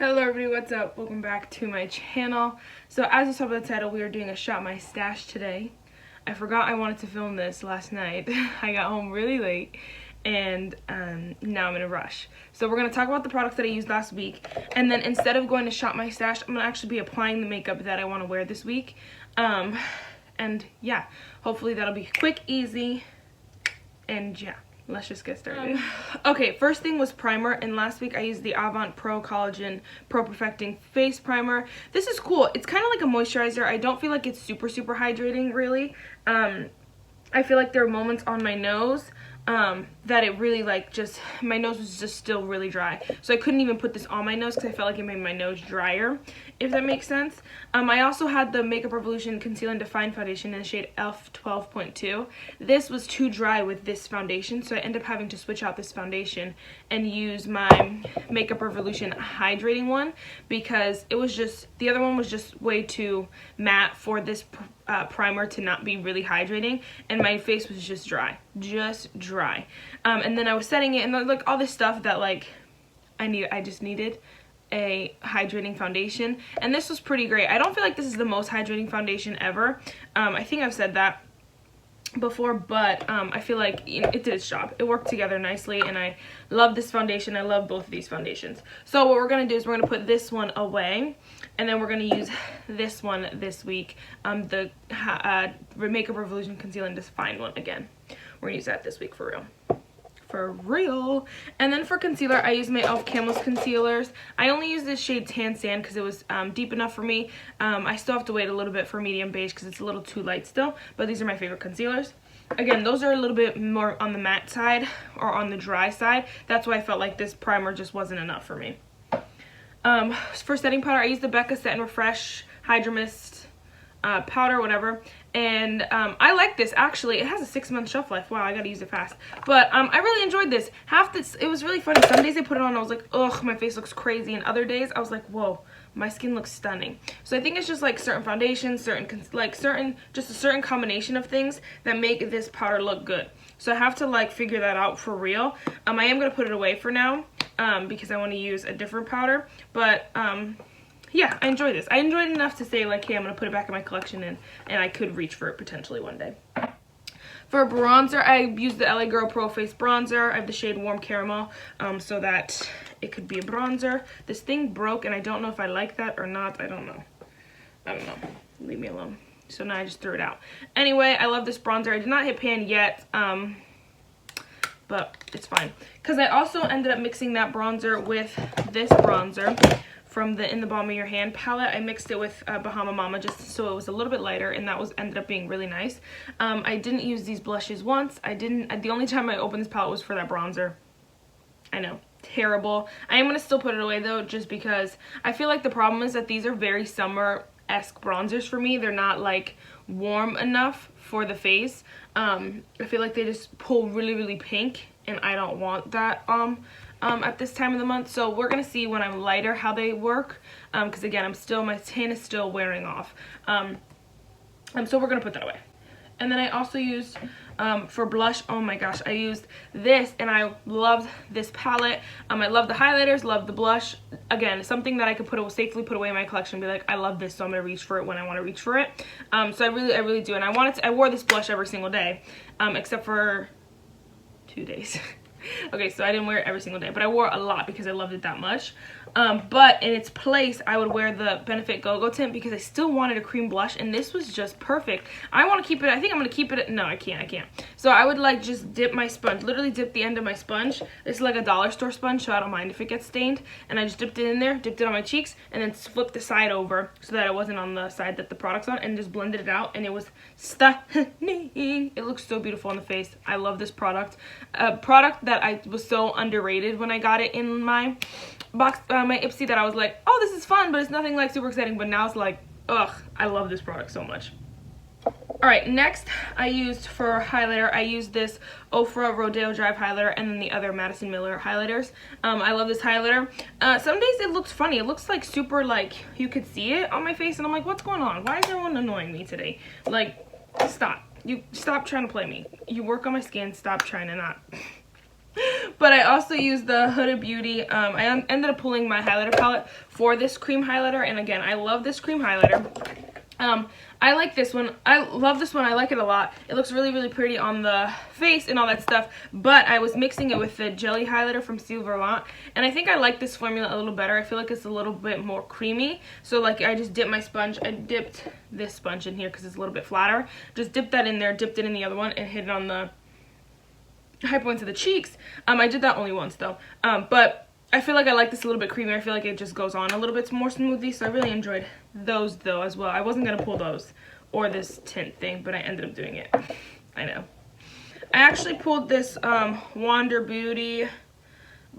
Hello everybody, what's up? Welcome back to my channel. So as you saw by the title, we are doing a Shop My Stash today. I forgot I wanted to film this last night. I got home really late and now I'm in a rush. So we're going to talk about the products that I used last week, and then instead of going to Shop My Stash, I'm going to actually be applying the makeup that I want to wear this week. And yeah, hopefully that'll be quick, easy, and yeah. Let's just get started. Okay, first thing was primer, and last week I used the Avant Pro Collagen Pro Perfecting Face Primer. This is cool. It's kind of like a moisturizer. I don't feel like it's super hydrating, really. I feel like there are moments on my nose that it really my nose was just still really dry. So I couldn't even put this on my nose because I felt like it made my nose drier, if that makes sense. I also had the Makeup Revolution Conceal and Define Foundation in the shade F12.2. This was too dry with this foundation, so I ended up having to switch out this foundation and use my Makeup Revolution hydrating one because it was just, the other one was just way too matte for this primer to not be really hydrating, and my face was just dry. And then I was setting it, and like all this stuff that like I just needed a hydrating foundation, and this was pretty great. I don't feel like this is the most hydrating foundation ever. I think I've said that before, but I feel like it did its job. It worked together nicely, and I love this foundation. I love both of these foundations. So what we're going to do is we're going to put this one away, and then we're going to use this one this week, the Makeup Revolution Conceal and Define one again. We're going to use that this week for real. And then for concealer, I used my e.l.f. Camel's concealers. I only used this shade Tan Sand because it was deep enough for me. I still have to wait a little bit for medium beige because it's a little too light still, but these are my favorite concealers. Again, those are a little bit more on the matte side or on the dry side. That's why I felt like this primer just wasn't enough for me. For setting powder, I used the Becca Set and Refresh Hydro Mist powder, whatever, and I like this. Actually, it has a 6-month shelf life. Wow, I gotta use it fast. But I really enjoyed this. It was really funny. Some days I put it on, I was like, ugh, my face looks crazy, and other days I was like, whoa, my skin looks stunning. So I think it's just like certain foundations, just a certain combination of things that make this powder look good. So I have to like figure that out for real. I am gonna put it away for now because I want to use a different powder, but yeah, I enjoyed this. I enjoyed it enough to say like, hey, I'm going to put it back in my collection, and I could reach for it potentially one day. For bronzer, I used the LA Girl Pro Face Bronzer. I have the shade Warm Caramel so that it could be a bronzer. This thing broke, and I don't know if I like that or not. I don't know. Leave me alone. So now I just threw it out. Anyway, I love this bronzer. I did not hit pan yet, but it's fine. Because I also ended up mixing that bronzer with this bronzer from the In the Balm of Your Hand palette. I mixed it with Bahama Mama just so it was a little bit lighter, and that ended up being really nice. I didn't use these blushes once. The only time I opened this palette was for that bronzer. I know, terrible. I am going to still put it away though, just because I feel like the problem is that these are very summer-esque bronzers for me. They're not like warm enough for the face. I feel like they just pull really pink, and I don't want that at this time of the month. So we're gonna see when I'm lighter how they work, because again, my tan is still wearing off, so we're gonna put that away. And then I also used for blush, oh my gosh, I used this, and I loved this palette. I love the highlighters, love the blush. Again, something that I could safely put away in my collection and be like, I love this, so I'm gonna reach for it when I want to reach for it. So I really do, and I wore this blush every single day, except for 2 days. Okay, so I didn't wear it every single day, but I wore it a lot because I loved it that much. But in its place, I would wear the Benefit Go-Go tint because I still wanted a cream blush, and this was just perfect. I want to keep it, I think I'm going to keep it, no, I can't. So I would like just dip my sponge, literally dip the end of my sponge. This is like a dollar store sponge, so I don't mind if it gets stained. And I just dipped it in there, dipped it on my cheeks, and then flipped the side over so that it wasn't on the side that the product's on, and just blended it out, and it was stunning. It looks so beautiful on the face. I love this product. A product that I was so underrated when I got it in my box, my Ipsy, that I was like, oh, this is fun, but it's nothing like super exciting. But now it's like, ugh, I love this product so much. Alright, next I used for highlighter, I used this Ofra Rodeo Drive highlighter, and then the other Madison Miller highlighters. I love this highlighter. Some days it looks funny. It looks like super, like, you could see it on my face, and I'm like, what's going on? Why is everyone annoying me today? Like, stop. You stop trying to play me. You work on my skin, stop trying to not. But I also used the Huda Beauty. I ended up pulling my highlighter palette for this cream highlighter. And again, I love this cream highlighter. I like this one. I love this one. I like it a lot. It looks really, really pretty on the face and all that stuff. But I was mixing it with the Jelly highlighter from Steve Vermont. And I think I like this formula a little better. I feel like it's a little bit more creamy. So like I just dipped my sponge. I dipped this sponge in here because it's a little bit flatter. Just dipped that in there, dipped it in the other one, and hit it on the high points of the cheeks. I did that only once though. But I feel like I like this a little bit creamier. I feel like it just goes on a little bit more smoothly, so I really enjoyed those though as well. I wasn't going to pull those or this tint thing, but I ended up doing it. I know. I actually pulled this Wander Beauty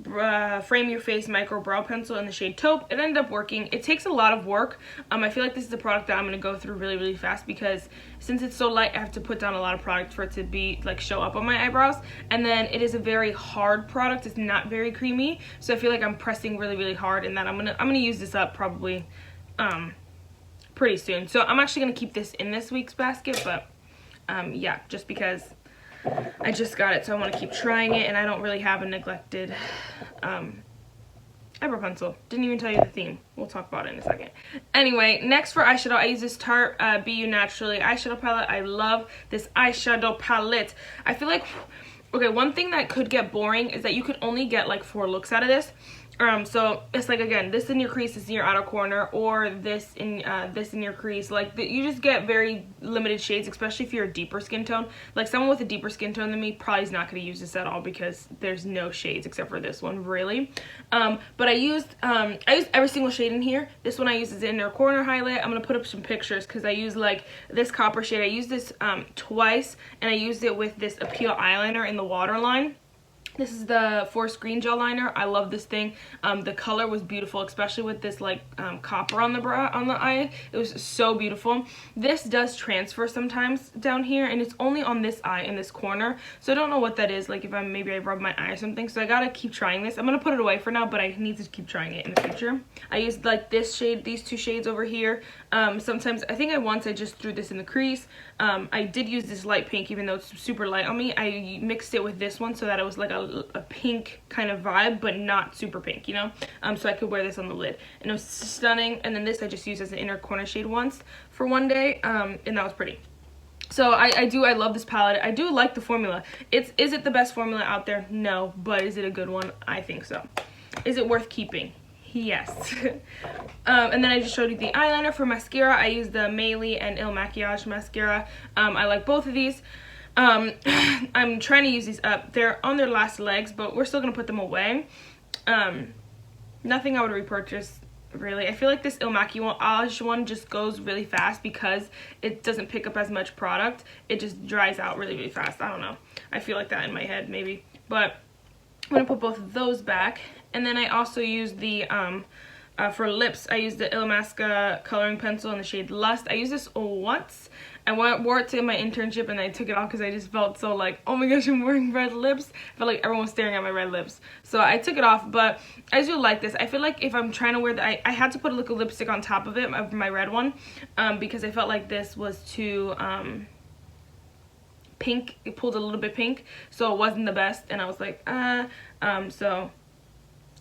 Frame Your Face Micro Brow Pencil in the shade Taupe. It ended up working. It takes a lot of work. I feel like this is a product that I'm going to go through really, really fast because since it's so light, I have to put down a lot of product for it to be like show up on my eyebrows. And then it is a very hard product. It's not very creamy, so I feel like I'm pressing really, really hard, and that I'm gonna use this up probably pretty soon. So I'm actually gonna keep this in this week's basket, but yeah, just because I just got it, so I want to keep trying it, and I don't really have a neglected eyebrow pencil. Didn't even tell you the theme. We'll talk about it in a second. Anyway, next for eyeshadow, I use this Tarte Be You Naturally eyeshadow palette. I love this eyeshadow palette. I feel like, okay, one thing that could get boring is that you could only get like 4 looks out of this. So it's like, again, this in your crease, this in your outer corner, or this in your crease. Like you just get very limited shades, especially if you're a deeper skin tone. Like someone with a deeper skin tone than me probably is not going to use this at all because there's no shades except for this one, really. But I used every single shade in here. This one I use as the inner corner highlight. I'm gonna put up some pictures because I use like this copper shade. I used this twice, and I used it with this Appeal eyeliner in the waterline. This is the Force Green Gel Liner. I love this thing. The color was beautiful, especially with this like copper on the eye. It was so beautiful. This does transfer sometimes down here, and it's only on this eye in this corner. So I don't know what that is. Like if maybe I rub my eye or something. So I gotta keep trying this. I'm gonna put it away for now, but I need to keep trying it in the future. I used like this shade, these 2 shades over here. Sometimes I think once I just threw this in the crease. I did use this light pink, even though it's super light on me. I mixed it with this one so that it was like a pink kind of vibe, but not super pink, you know? So I could wear this on the lid, and it was stunning. And then this I just used as an inner corner shade once for one day, and that was pretty. So I love this palette. I do like the formula. Is it the best formula out there? No, but is it a good one? I think so. Is it worth keeping? Yes. And then I just showed you the eyeliner. For mascara, I used the Meili and Il Makiage mascara. I like both of these. I'm trying to use these up. They're on their last legs, but we're still going to put them away. Nothing I would repurchase, really. I feel like this Il Makiage one just goes really fast because it doesn't pick up as much product. It just dries out really, really fast. I don't know. I feel like that in my head, maybe. But I'm going to put both of those back. And then I also used the, for lips, I used the Illamasqua coloring pencil in the shade Lust. I used this once. I wore it to my internship, and I took it off because I just felt so like, oh my gosh, I'm wearing red lips. I felt like everyone was staring at my red lips. So I took it off, but I do like this. I feel like if I'm trying to wear I had to put a liquid lipstick on top of it, of my red one, because I felt like this was too, pink. It pulled a little bit pink, so it wasn't the best, and I was like, so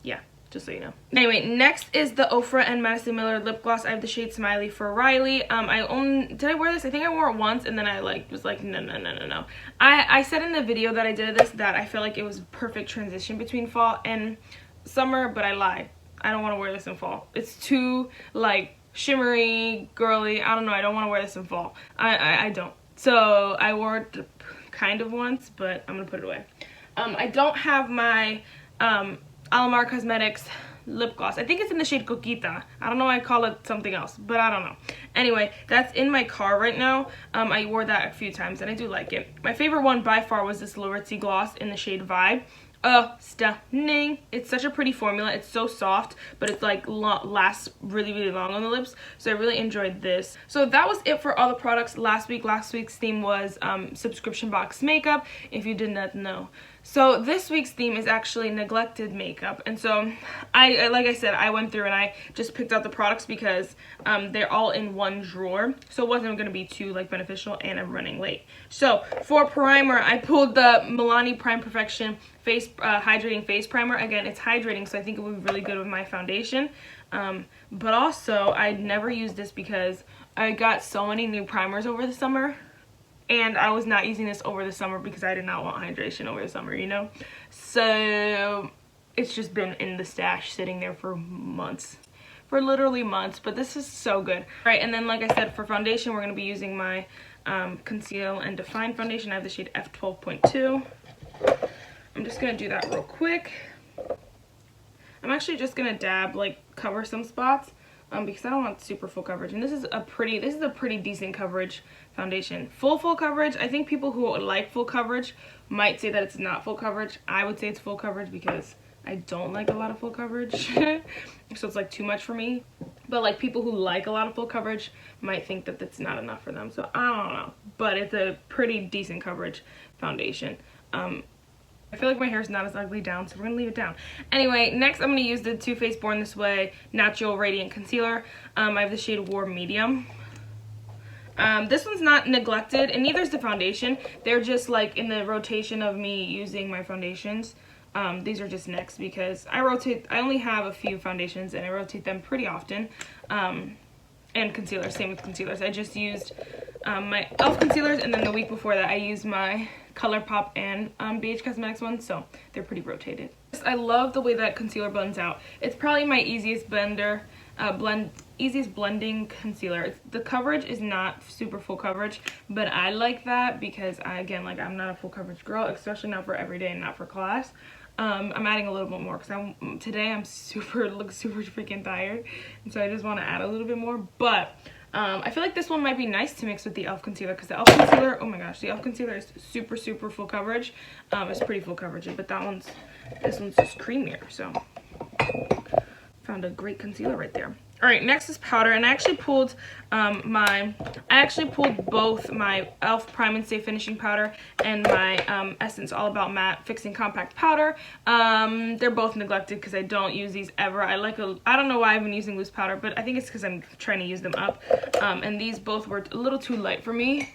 yeah, just so you know. Anyway, next is the Ofra and Madison Miller lip gloss. I have the shade Smiley for Riley. Did I wear this? I think I wore it once, and then I was like, no. I said in the video that I did this that I feel like it was a perfect transition between fall and summer, but I lied. I don't want to wear this in fall. It's too like shimmery, girly. I don't know. I don't want to wear this in fall. I don't. So I wore it kind of once, but I'm gonna put it away. I don't have my Alamar Cosmetics lip gloss. I think it's in the shade Coquita. I don't know why I call it something else, but I don't know. Anyway, that's in my car right now. I wore that a few times, and I do like it. My favorite one by far was this Loretzi gloss in the shade Vibe. Stunning. It's such a pretty formula. It's so soft, but it's like lasts really, really long on the lips. So I really enjoyed this. So that was it for all the products last week. Last week's theme was subscription box makeup. If you did not know, So this week's theme is actually neglected makeup, and so I like I said, I went through and I just picked out the products because they're all in one drawer, so it wasn't going to be too like beneficial, and I'm running late. So for primer, I pulled the Milani Prime Perfection face hydrating face primer. Again, it's hydrating, so I think it would be really good with my foundation. But also I never used this because I got so many new primers over the summer. And I was not using this over the summer because I did not want hydration over the summer, you know? So it's just been in the stash sitting there for months. For literally months, but this is so good. All right, and then like I said, for foundation, we're going to be using my Conceal and Define foundation. I have the shade F12.2. I'm just going to do that real quick. I'm actually just going to dab, like cover some spots. Because I don't want super full coverage, and this is a pretty decent coverage foundation. Full coverage, I think people who like full coverage might say that it's not full coverage. I would say it's full coverage because I don't like a lot of full coverage. So it's like too much for me. But like people who like a lot of full coverage might think that that's not enough for them. So I don't know, but it's a pretty decent coverage foundation. I feel like my hair is not as ugly down, so we're going to leave it down. Anyway, next I'm going to use the Too Faced Born This Way Natural Radiant Concealer. I have the shade Warm Medium. This one's not neglected, and neither is the foundation. They're just like in the rotation of me using my foundations. These are just next because I only have a few foundations, and I rotate them pretty often. And concealers, same with concealers. I just used my e.l.f. concealers, and then the week before that I used my ColourPop and BH Cosmetics one, so they're pretty rotated. I love the way that concealer blends out. It's probably my easiest easiest blending concealer. The coverage is not super full coverage, but I like that because again, like I'm not a full coverage girl, especially not for everyday and not for class. I'm adding a little bit more because today I'm super freaking tired, and so I just want to add a little bit more. But I feel like this one might be nice to mix with the e.l.f. concealer because the e.l.f. concealer, oh my gosh, the e.l.f. concealer is super full coverage. It's pretty full coverage, but this one's just creamier. So found a great concealer right there. All right, next is powder, and I actually pulled both my e.l.f. Prime and Stay Finishing Powder and my Essence All About Matte Fixing Compact Powder. They're both neglected because I don't use these ever. I don't know why I've been using loose powder, but I think it's because I'm trying to use them up. And these both were a little too light for me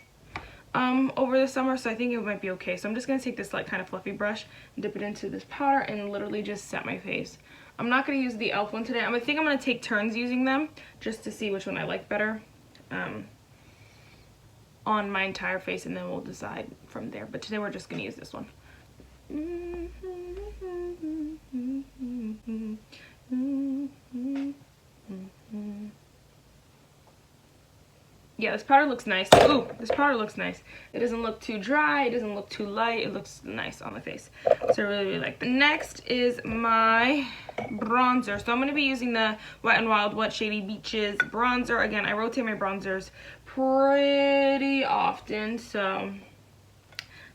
over the summer, so I think it might be okay. So I'm just going to take this like kind of fluffy brush and dip it into this powder and literally just set my face. I'm not going to use the e.l.f. one today. I think I'm going to take turns using them just to see which one I like better on my entire face, and then we'll decide from there. But today we're just going to use this one. Yeah, this powder looks nice. Ooh, this powder looks nice. It doesn't look too dry. It doesn't look too light. It looks nice on the face. So I really like that. Next is my bronzer. So I'm going to be using the Wet n Wild Wet Shady Beaches bronzer. Again, I rotate my bronzers pretty often. So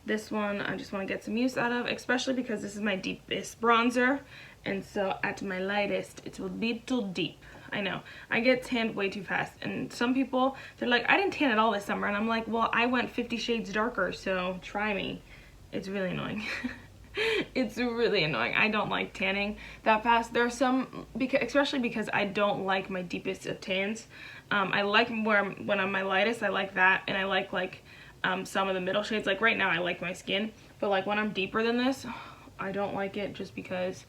this one I just want to get some use out of, especially because this is my deepest bronzer. And so at my lightest, it's a little deep. I know, I get tanned way too fast, and some people, they're like, I didn't tan at all this summer, and I'm like, well, I went 50 shades darker, so try me. It's really annoying. It's really annoying. I don't like tanning that fast. There are some, especially because I don't like my deepest of tans. I like when I'm my lightest, I like that, and I like some of the middle shades. Like right now, I like my skin, but like when I'm deeper than this, I don't like it just because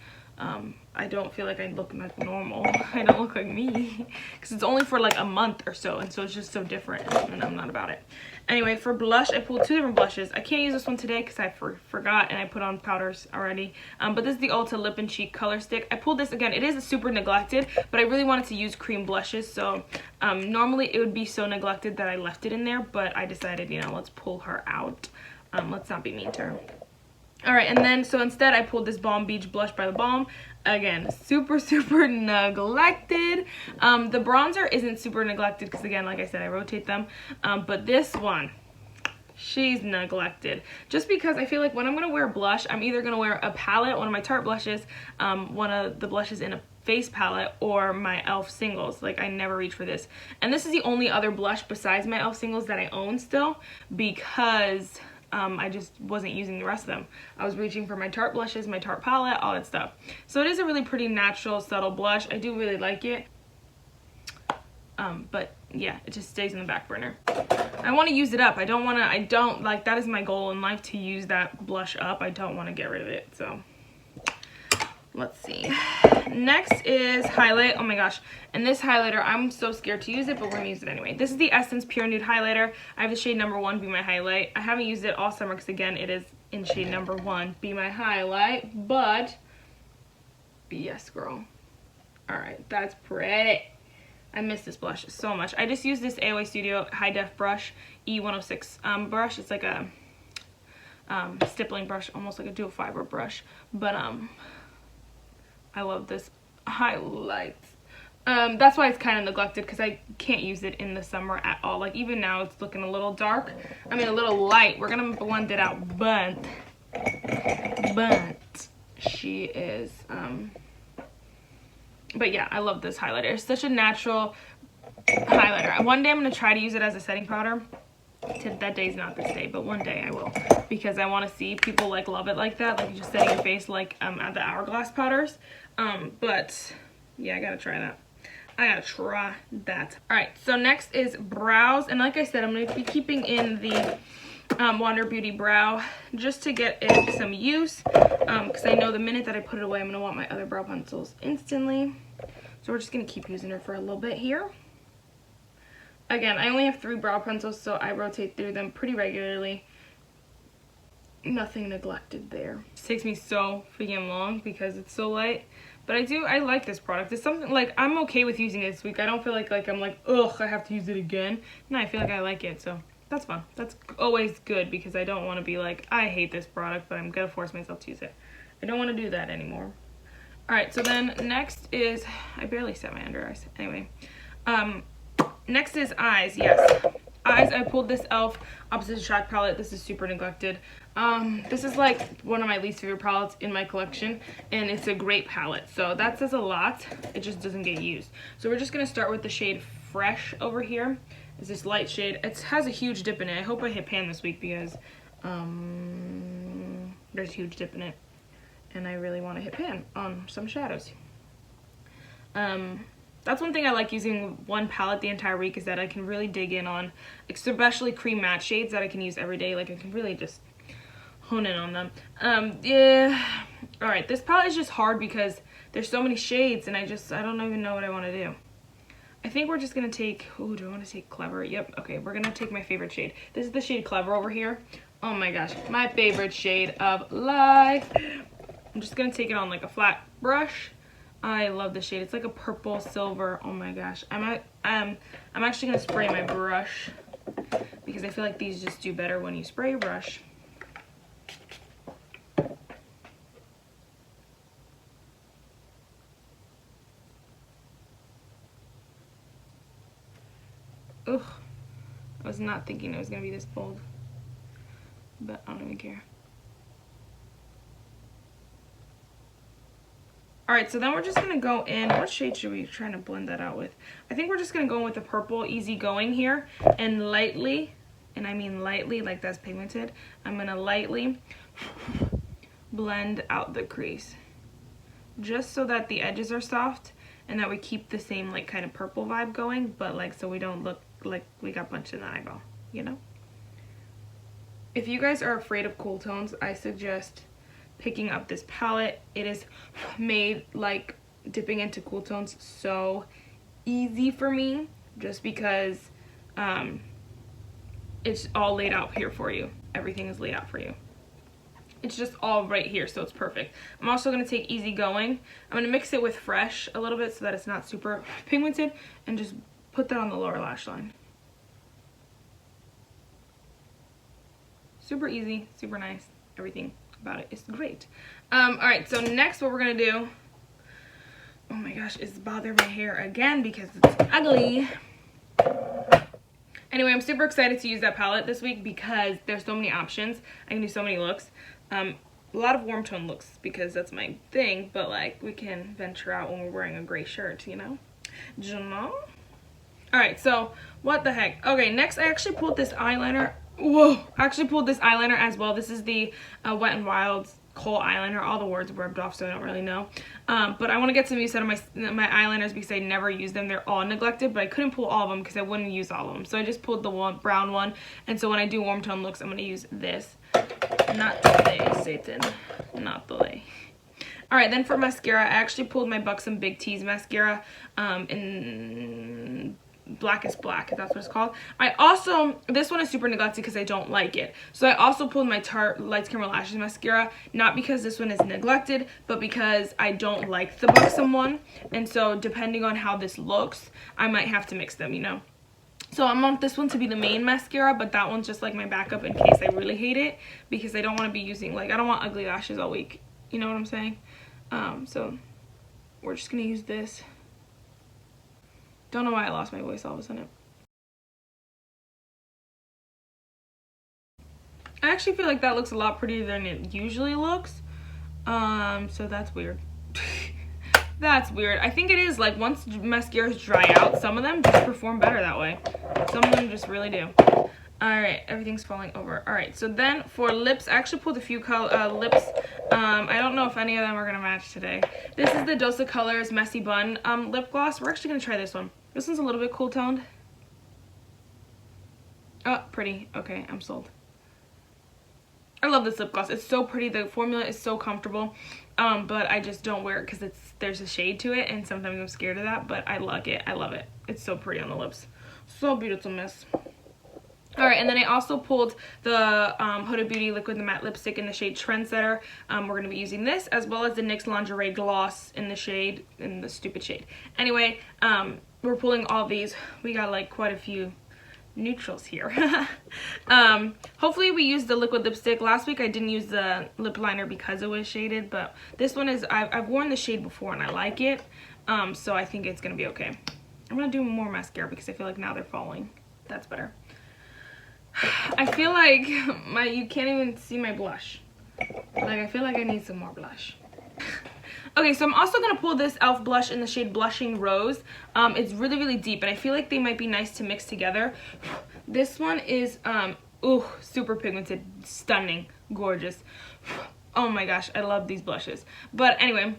I don't feel like I look like normal. I don't look like me because it's only for like a month or so, and so it's just so different, and I'm not about it. Anyway, for blush, I pulled two different blushes. I can't use this one today because I forgot and I put on powders already. But this is the Ulta Lip and Cheek Color Stick. I pulled this again. It is super neglected, but I really wanted to use cream blushes, so normally it would be so neglected that I left it in there, but I decided, you know, let's pull her out. Let's not be mean to her. Alright, and then, so instead I pulled this Balm Beach Blush by The Balm. Again, super neglected. The bronzer isn't super neglected because, again, like I said, I rotate them. But this one, she's neglected. Just because I feel like when I'm going to wear blush, I'm either going to wear a palette, one of my Tarte blushes, one of the blushes in a face palette, or my e.l.f. singles. Like, I never reach for this. And this is the only other blush besides my e.l.f. singles that I own still, because I just wasn't using the rest of them. I was reaching for my Tarte blushes, my Tarte palette, all that stuff. So it is a really pretty natural, subtle blush. I do really like it. But yeah, it just stays in the back burner. I want to use it up. I don't like, that is my goal in life, to use that blush up. I don't want to get rid of it, so let's see. Next is highlight. Oh my gosh. And this highlighter, I'm so scared to use it, but we're gonna use it anyway. This is the Essence Pure Nude Highlighter. I have the shade number 1, Be My Highlight. I haven't used it all summer because, again, it is in shade number 1, Be My Highlight, but yes, girl. All right, that's pretty. I miss this blush so much. I just used this AOA Studio High Def brush, E106 brush. It's like a stippling brush, almost like a dual fiber brush. But I love this highlight. That's why it's kind of neglected, because I can't use it in the summer at all. Like, even now it's looking a little dark. I mean, a little light. We're gonna blend it out, but she is but yeah, I love this highlighter. It's such a natural highlighter. One day I'm going to try to use it as a setting powder. That day's not this day, but one day I will. Because I want to see people like love it like that. Like just setting your face like at the Hourglass powders. But yeah, I got to try that. I got to try that. Alright, so next is brows. And like I said, I'm going to be keeping in the Wander Beauty Brow just to get it some use, because I know the minute that I put it away I'm going to want my other brow pencils instantly. So we're just going to keep using her for a little bit here. Again, I only have 3 brow pencils, so I rotate through them pretty regularly. Nothing neglected there. It takes me so freaking long because it's so light. But I like this product. It's something like, I'm okay with using it this week. I don't feel like I'm like, ugh, I have to use it again. No, I feel like I like it, so that's fun. That's always good, because I don't want to be like, I hate this product, but I'm going to force myself to use it. I don't want to do that anymore. Alright, so then next is, I barely set my under eyes. Anyway, next is eyes. Yes, eyes. I pulled this e.l.f. Opposite Attract palette. This is super neglected. This is like one of my least favorite palettes in my collection, and it's a great palette, so that says a lot. It just doesn't get used. So we're just going to start with the shade Fresh over here. It's this light shade. It has a huge dip in it. I hope I hit pan this week, because there's a huge dip in it, and I really want to hit pan on some shadows. That's one thing I like using one palette the entire week, is that I can really dig in on, especially cream matte shades that I can use every day. Like, I can really just hone in on them. Yeah. Alright, this palette is just hard because there's so many shades, and I don't even know what I want to do. I think we're just going to take, ooh, do I want to take Clever? Yep, okay, we're going to take my favorite shade. This is the shade Clever over here. Oh my gosh, my favorite shade of life. I'm just going to take it on like a flat brush. I love this shade. It's like a purple silver. Oh my gosh. I'm actually going to spray my brush, because I feel like these just do better when you spray your brush. Ugh, I was not thinking it was going to be this bold, but I don't even care. Alright, so then we're just going to go in, what shade should we be trying to blend that out with? I think we're just going to go in with the purple Easy Going here, and lightly, and I mean lightly, like that's pigmented, I'm going to lightly blend out the crease, just so that the edges are soft, and that we keep the same like kind of purple vibe going, but like so we don't look like we got punched in the eyeball, you know? If you guys are afraid of cool tones, I suggest picking up this palette. It is made like dipping into cool tones so easy for me, just because it's all laid out here for you. Everything is laid out for you. It's just all right here, so it's perfect. I'm also going to take Easy Going. I'm going to mix it with Fresh a little bit so that it's not super pigmented, and just put that on the lower lash line. Super easy, super nice. Everything about it is great. Alright, so next what we're going to do, oh my gosh, is bother my hair again because it's ugly. Anyway, I'm super excited to use that palette this week because there's so many options. I can do so many looks. A lot of warm tone looks because that's my thing, but like we can venture out when we're wearing a gray shirt, you know? Alright, so what the heck? Okay, next I actually pulled this eyeliner Whoa, I actually pulled this eyeliner as well. This is the Wet n Wild's Kohl eyeliner. All the words were rubbed off, so I don't really know. But I want to get some use out of my eyeliners because I never use them. They're all neglected, but I couldn't pull all of them because I wouldn't use all of them. So I just pulled the brown one. And so when I do warm tone looks, I'm going to use this. Not the Satan. Not the lay. Alright, then for mascara, I actually pulled my Buxom Big T's mascara in Blackest Black, if that's what it's called. I also, this one is super neglected because I don't like it. So I also pulled my Tarte Lights Camera Lashes mascara, not because this one is neglected, but because I don't like the Buxom one. And so depending on how this looks, I might have to mix them, you know. So I want this one to be the main mascara, but that one's just like my backup in case I really hate it, because I don't want to be using, like, I don't want ugly lashes all week. You know what I'm saying? So we're just gonna use this. Don't know why I lost my voice all of a sudden. I actually feel like that looks a lot prettier than it usually looks. So that's weird. That's weird. I think it is, like, once mascaras dry out, some of them just perform better that way. Some of them just really do. Alright, everything's falling over. Alright, so then for lips, I actually pulled a few lips. I don't know if any of them are going to match today. This is the Dosa Colors Messy Bun lip gloss. We're actually going to try this one. This one's a little bit cool toned. Oh, pretty. Okay, I'm sold. I love this lip gloss. It's so pretty. The formula is so comfortable. But I just don't wear it because there's a shade to it, and sometimes I'm scared of that, but I like it. I love it. It's so pretty on the lips. So beautiful, miss. Alright, and then I also pulled the Huda Beauty Liquid Matte Lipstick in the shade Trendsetter. We're going to be using this, as well as the NYX Lingerie Gloss in the stupid shade. Anyway, we're pulling all these. We got like quite a few neutrals here. Hopefully we use the liquid lipstick. Last week I didn't use the lip liner because it was shaded, but this one is, I've worn the shade before and I like it. So I think it's going to be okay. I'm going to do more mascara because I feel like now they're falling. That's better. I feel like you can't even see my blush. Like, I feel like I need some more blush. Okay, so I'm also going to pull this e.l.f. blush in the shade Blushing Rose. It's really, really deep, and I feel like they might be nice to mix together. This one is, ooh, super pigmented, stunning, gorgeous. Oh my gosh, I love these blushes. But anyway,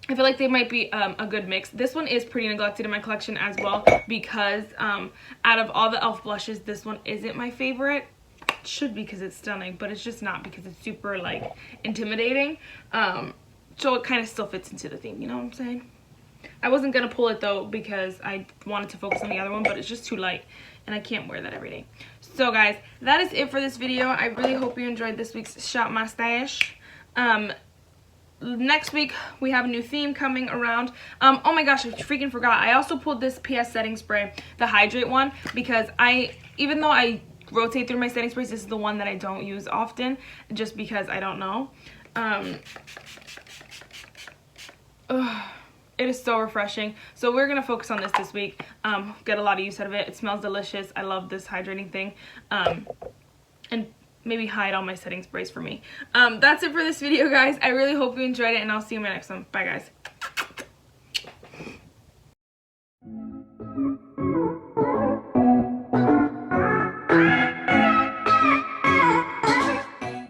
I feel like they might be a good mix. This one is pretty neglected in my collection as well because out of all the e.l.f. blushes, this one isn't my favorite. It should be because it's stunning, but it's just not because it's super, like, intimidating. So it kind of still fits into the theme, you know what I'm saying? I wasn't going to pull it, though, because I wanted to focus on the other one, but it's just too light, and I can't wear that every day. So, guys, that is it for this video. I really hope you enjoyed this week's Shop My Stash. Next week, we have a new theme coming around. Oh my gosh, I freaking forgot. I also pulled this PS setting spray, the Hydrate one, because even though I rotate through my setting sprays, this is the one that I don't use often, just because I don't know. It is so refreshing. So we're going to focus on this week. Get a lot of use out of it. It smells delicious. I love this hydrating thing. And maybe hide all my setting sprays for me. That's it for this video, guys. I really hope you enjoyed it, and I'll see you in my next one. Bye, guys.